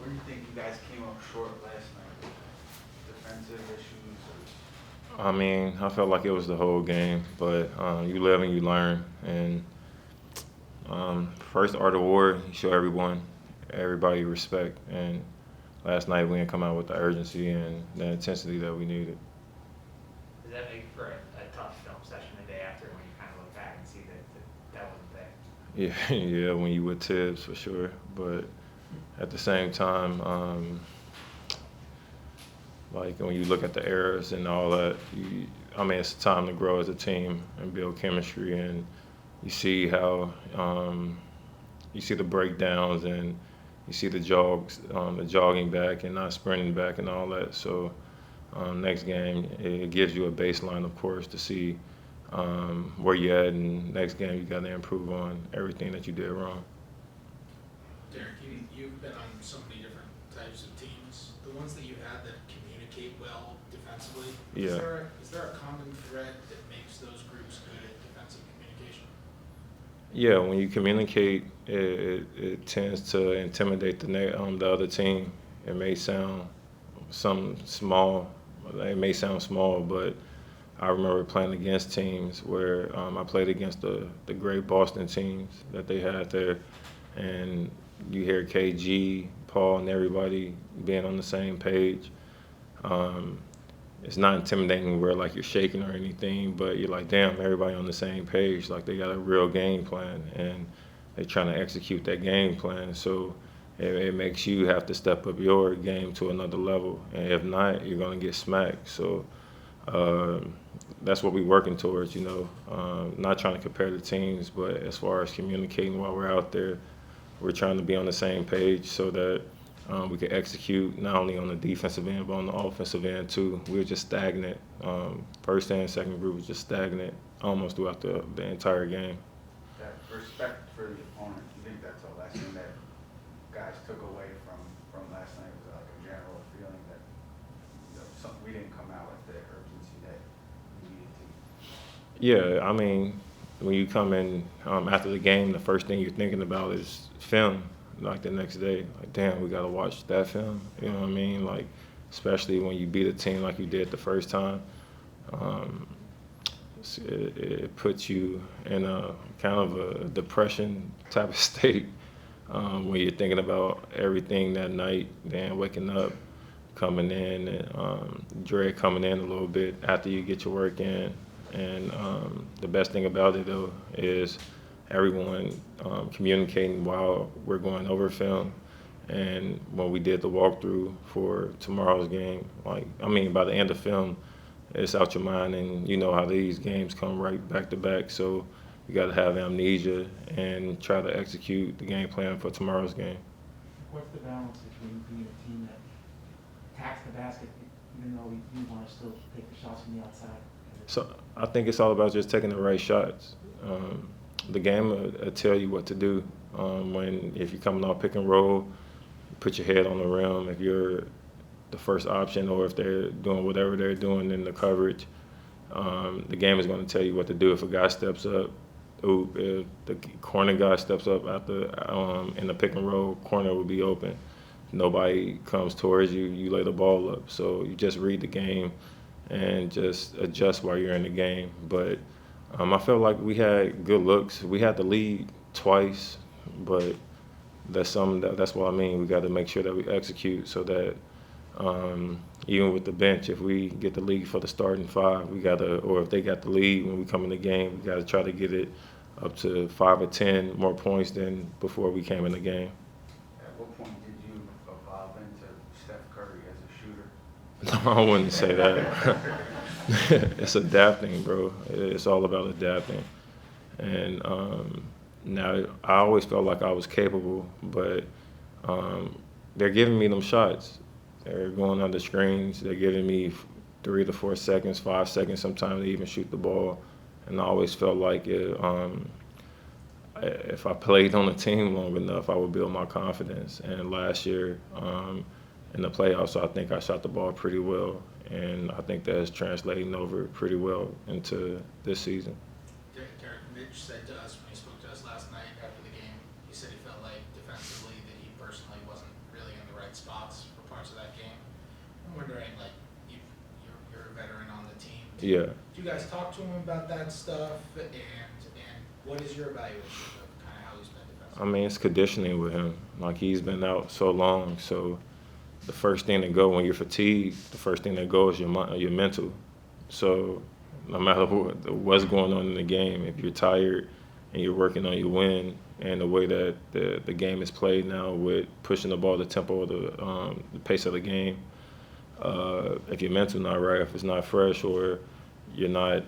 Where do you think you guys came up short last night? Defensive issues I mean, I felt like it was the whole game, but you live and you learn. And first art of war, you show everybody respect. And last night we didn't come out with the urgency and the intensity that we needed. Does that make for a tough film session the day after when you kind of look back and see that wasn't there? Yeah, yeah, when you with Tibbs for sure. But at the same time, like when you look at the errors and all that, I mean, it's time to grow as a team and build chemistry, and you see how you see the breakdowns and you see the jogging back and not sprinting back and all that. So next game, it gives you a baseline, of course, to see where you're at, and next game you got to improve on everything that you did wrong. Derrick, you've been on so many different types of teams. The ones that you had that communicate well defensively, Yeah. is there a common thread that makes those groups good at defensive communication? Yeah, when you communicate, it tends to intimidate the other team. It may sound some small, it may sound small, but I remember playing against teams where I played against the great Boston teams that they had there, and you hear KG, Paul, and everybody being on the same page. Um, it's not intimidating where like you're shaking or anything, but you're like, damn, everybody on the same page. Like they got a real game plan and they're trying to execute that game plan. So it makes you have to step up your game to another level, and if not, you're gonna get smacked. So um, that's what we're working towards. Not trying to compare the teams, but as far as communicating while we're out there, we're trying to be on the same page so that we can execute not only on the defensive end but on the offensive end too. We were just stagnant. First and second group was just stagnant almost throughout the entire game. that respect for the opponent. You think that's a lesson that guys took away from last night? Was like a general feeling that we didn't come out with the urgency that we needed to. Yeah, I mean, when you come in after the game, the first thing you're thinking about is film. Like the next day, like damn, we gotta watch that film. You know what I mean? Like, especially when you beat a team like you did the first time, um, it puts you in a kind of a depression type of state when you're thinking about everything that night. Then waking up, coming in, and dread coming in a little bit after you get your work in. And the best thing about it though is everyone communicating while we're going over film. And when we did the walkthrough for tomorrow's game, like I mean, by the end of film, it's out your mind, and you know how these games come right back to back. So you got to have amnesia and try to execute the game plan for tomorrow's game. What's the balance between being a team that attacks the basket, even though you want to still take the shots from the outside? So I think it's all about just taking the right shots. The game will tell you what to do. If you're coming off pick and roll, put your head on the rim. If you're the first option, or if they're doing whatever they're doing in the coverage, the game is going to tell you what to do. If a guy steps up, if the corner guy steps up after in the pick and roll, corner will be open. Nobody comes towards you, you lay the ball up. So you just read the game and just adjust while you're in the game. But I felt like we had good looks. We had the lead twice, but that's what I mean. We got to make sure that we execute so that even with the bench, if we get the lead for the starting five, or if they got the lead when we come in the game, we got to try to get it up to 5 or 10 more points than before we came in the game. At what point did you evolve into Steph Curry as a shooter? No, I wouldn't say that. It's adapting, bro. It's all about adapting. And now I always felt like I was capable, but they're giving me them shots. They're going under screens. They're giving me 3 to 4 seconds, 5 seconds sometimes to even shoot the ball. And I always felt like if I played on the team long enough, I would build my confidence. And last year in the playoffs, I think I shot the ball pretty well. And I think that's translating over pretty well into this season. Derrick, Mitch said to us when he spoke to us last night after the game, he said he felt like defensively that he personally wasn't really in the right spot. parts of that game. I'm wondering, like, you're a veteran on the team. Yeah. Do you guys talk to him about that stuff, and what is your evaluation of kind of how he's been defensively? I mean, it's conditioning with him. Like, he's been out so long, so the first thing to go when you're fatigued, the first thing that goes is your mental. So no matter what's going on in the game, if you're tired and you're working on your win, and the way that the game is played now with pushing the ball, the tempo of the pace of the game, if your mental not right, if it's not fresh, or you're not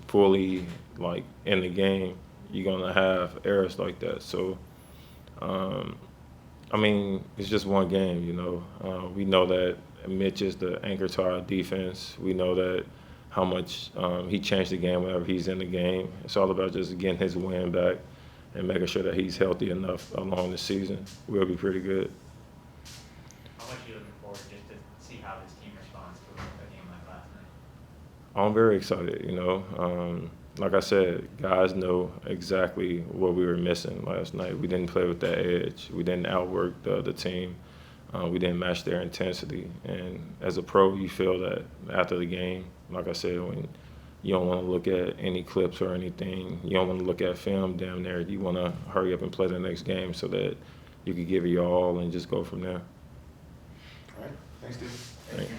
fully like in the game, you're gonna have errors like that. So, I mean, it's just one game, you know. We know that Mitch is the anchor to our defense. We know that how much he changed the game whenever he's in the game. It's all about just getting his win back and making sure that he's healthy enough along the season. We'll be pretty good. How much are you looking forward just to see how this team responds to a game like last night? I'm very excited, you know. Like I said, guys know exactly what we were missing last night. We didn't play with that edge. We didn't outwork the other team. We didn't match their intensity. And as a pro, you feel that after the game. Like I said, when you don't want to look at any clips or anything, you don't want to look at film down there. You want to hurry up and play the next game so that you can give it your all and just go from there. All right, thanks, Steve. Thank you.